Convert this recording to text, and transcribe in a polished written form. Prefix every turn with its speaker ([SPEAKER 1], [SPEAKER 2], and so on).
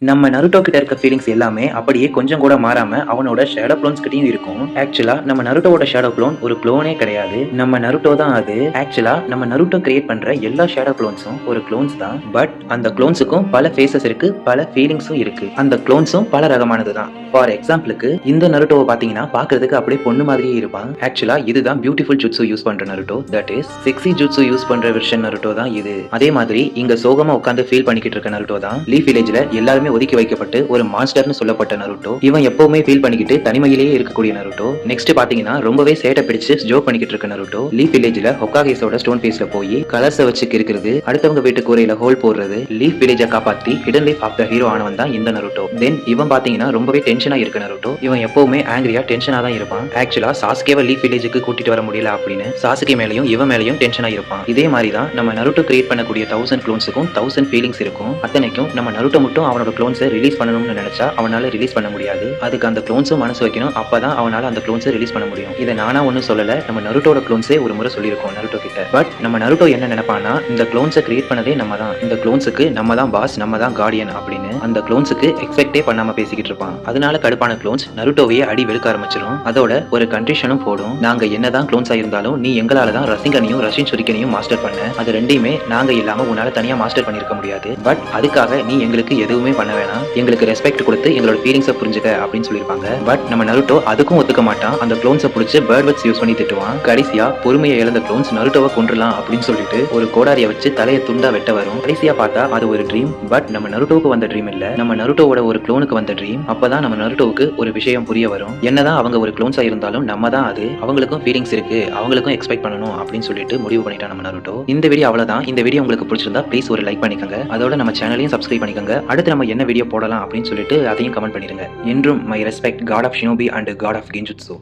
[SPEAKER 1] நம்ம நருட்டோ கிட்ட இருக்க ஃபீலிங்ஸ் எல்லாமே அப்படியே கொஞ்சம் கூட மாறாம அவனோட ஷேடோ க்ளோன்ஸ் கிட்டயும் இருக்கும். ஆக்சுவலா நம்ம நருட்டோவோட ஷேடோ க்ளோன் ஒரு க்ளோனே கிடையாது, நம்ம நருட்டோ தான் அது. ஆக்சுவலா நம்ம நருட்டோ கிரியேட் பண்ற எல்லா ஷேடோ க்ளோன்ஸும் ஒரு க்ளோன்ஸ் தான். பட் அந்த க்ளோன்ஸுக்கும் பல ஃபேஸஸ் இருக்கு, பல ஃபீலிங்ஸும் இருக்கு. அந்த க்ளோன்ஸும் பல ரகமானது தான். ஃபார் எக்ஸாம்பிளுக்கு இந்த நருட்டோவை பாத்தீங்கன்னா பாக்குறதுக்கு அப்படியே பொண்ணு மாதிரியே இருப்பான். ஆக்சுவலா இதுதான் பியூட்டிஃபுல் ஜுட்ஸு யூஸ் பண்ற Naruto, that is sexy jutsu use பண்ற வெர்ஷன் நருட்டோ தான் இது. அதே மாதிரி இங்க சோகமா உட்காந்து ஃபீல் பண்ணிக்கிட்டு இருக்க நருட்டோ தான் லீஃப் வில்லேஜ்ல எல்லாருமே ஒதுக்கி வைக்கப்பட்டு ஒரு மான்ஸ்டர்னு சொல்லப்பட்ட நருட்டோ. இவன் எப்பவுமே ஃபீல் பண்ணிக்கிட்டு தனிமையிலேயே இருக்கக்கூடிய நருட்டோ. நெக்ஸ்ட் பாத்தீங்கன்னா ரொம்பவே சேட்டை பிடிச்சு ஜோக் பண்ணிக்கிட்டு இருக்க நருட்டோ. லீஃப் வில்லேஜ்ல ஹொக்காகேஸோட ஸ்டோன் ஃபேஸ்ல போய் கலர்ஸ வச்சு கிறுக்கிறது, அடுத்தவங்க வீட்டு கூரையில ஹோல் போடுறது, லீஃப் வில்லேஜை காப்பாத்தி hidden life of the hero ஆனவன் தான் இந்த நருட்டோ. தென் இவன் பாத்தீங்கன்னா ரொம்பவே டென்ஷனா இருக்க நருட்டோ. இவன் எப்பவுமே ஆங்கிரியா டென்ஷனா தான் இருப்பான். ஆக்சுவலா சாஸ்கேவை லீஃப் வில்லேஜுக்கு கூட்டிட்டு வர முடியல அப்படின்னு சாஸ்கே மேலையும் இவன் மேலையும் டென்ஷனா இருப்பான். இதே மாதிரி தான் நம்ம நருட்டோ கிரியேட் பண்ணக்கூடிய 1000 க்ளோன்ஸுக்கும் 1000 ஃபீலிங்ஸ் இருக்கும். அத்தனைக்கும் நம்ம நருட்டோ மட்டும் அவனோட க்ளோன்ஸை ரிலீஸ் பண்ணணும்னு நினைச்சா அவனால ரிலீஸ் பண்ண முடியாது. அதுக்கு அந்த க்ளோன்ஸும் மனசு வைக்கணும், அப்பதான் அவனால அந்த க்ளோன்ஸை ரிலீஸ் பண்ண முடியும். இதை நானா ஒன்னும் சொல்லல, நம்ம நருட்டோட க்ளோன்ஸே ஒரு முறை சொல்லியிருக்கோம் நருட்டோ கிட்ட. பட் நம்ம நருட்டோ என்ன நினைப்பானா, இந்த க்ளோன்ஸை கிரியேட் பண்ணதே நம்ம தான், இந்த க்ளோன்ஸுக்கு நம்ம தான் பாஸ், நம்ம தான் கார்டியன் அப்படின்னு அந்த க்ளோன்ஸுக்கு எக்ஸ்பெக்டே பண்ணாம பேசிக்கிட்டு இருப்பான். அதனால கடுப்பான க்ளோன்ஸ் நருட்டோவையே அடி வெளுக்க ஆரம்பிச்சிடும். அதோட ஒரு கண்டிஷனும் போடும், நாங்க என்னதான் க்ளோன்ஸா இருந்தாலும் நீ எங்களால தான் ரசிங்கனையும் ரஷின் சுரிக்கனையும் மாஸ்டர் பண்ண, அது ரெண்டையுமே நாங்க இல்லாம உன்னால தனியா மாஸ்டர் பண்ணிருக்க முடியாது. பட் அதுக்காக நீ எங்களுக்கு எதுவுமே பண்ண வேணாம், எங்களுக்கு ரெஸ்பெக்ட் கொடுத்து எங்களோட ஃபீலிங்ஸை புரிஞ்சுக்க அப்படின்னு சொல்லியிருப்பாங்க. பட் நம்ம நருட்டோ அதுக்கும் ஒத்துக்க மாட்டான். அந்த க்ளோன்ஸை பிடிச்சி பேர்ட் வெட்ஸ் யூஸ் பண்ணி திட்டுவான். கடைசியா பொறுமையை இழந்த க்ளோன்ஸ் நருட்டோவை கொன்றலாம் அப்படின்னு சொல்லிட்டு ஒரு கோடாரியை வச்சு தலையை துண்டா வெட்ட வரும். கடைசியா பார்த்தா அது ஒரு ட்ரீம். பட் நம்ம நருட்டோவுக்கு வந்த ட்ரீம் இல்ல, நம்ம நருட்டோவோட ஒரு க்ளோனுக்கு வந்த ட்ரீம். அப்பதான் நம்ம நருட்டோவுக்கு ஒரு விஷயம் புரிய வரும், என்னதான் அவங்க ஒரு க்ளோன்ஸா இருந்தாலும் நம்ம தான் அது, அவங்களுக்கும் ஃபீலிங்ஸ் இருக்கு, அவங்களுக்கும் எக்ஸ்பெக்ட் பண்ணணும் அப்படின்னு சொல்லிட்டு முடிவு பண்ணிட்டான் நம்ம நருட்டோ. இந்த வீடியோ அவ்வளவுதான். இந்த வீடியோ உங்களுக்கு பிடிச்சிருந்தா ப்ளீஸ் ஒரு லைக் பண்ணிக்கோங்க, அதோட நம்ம சேனலையும் சப்ஸ்கிரைப் பண்ணிக்கோங்க. அடுத்து நம்ம என்ன வீடியோ போடலாம் அப்படின்னு சொல்லிட்டு அதையும் கமெண்ட் பண்ணிடுங்க. என்றும் my respect, god of shinobi and god of கென்ஜுட்சு.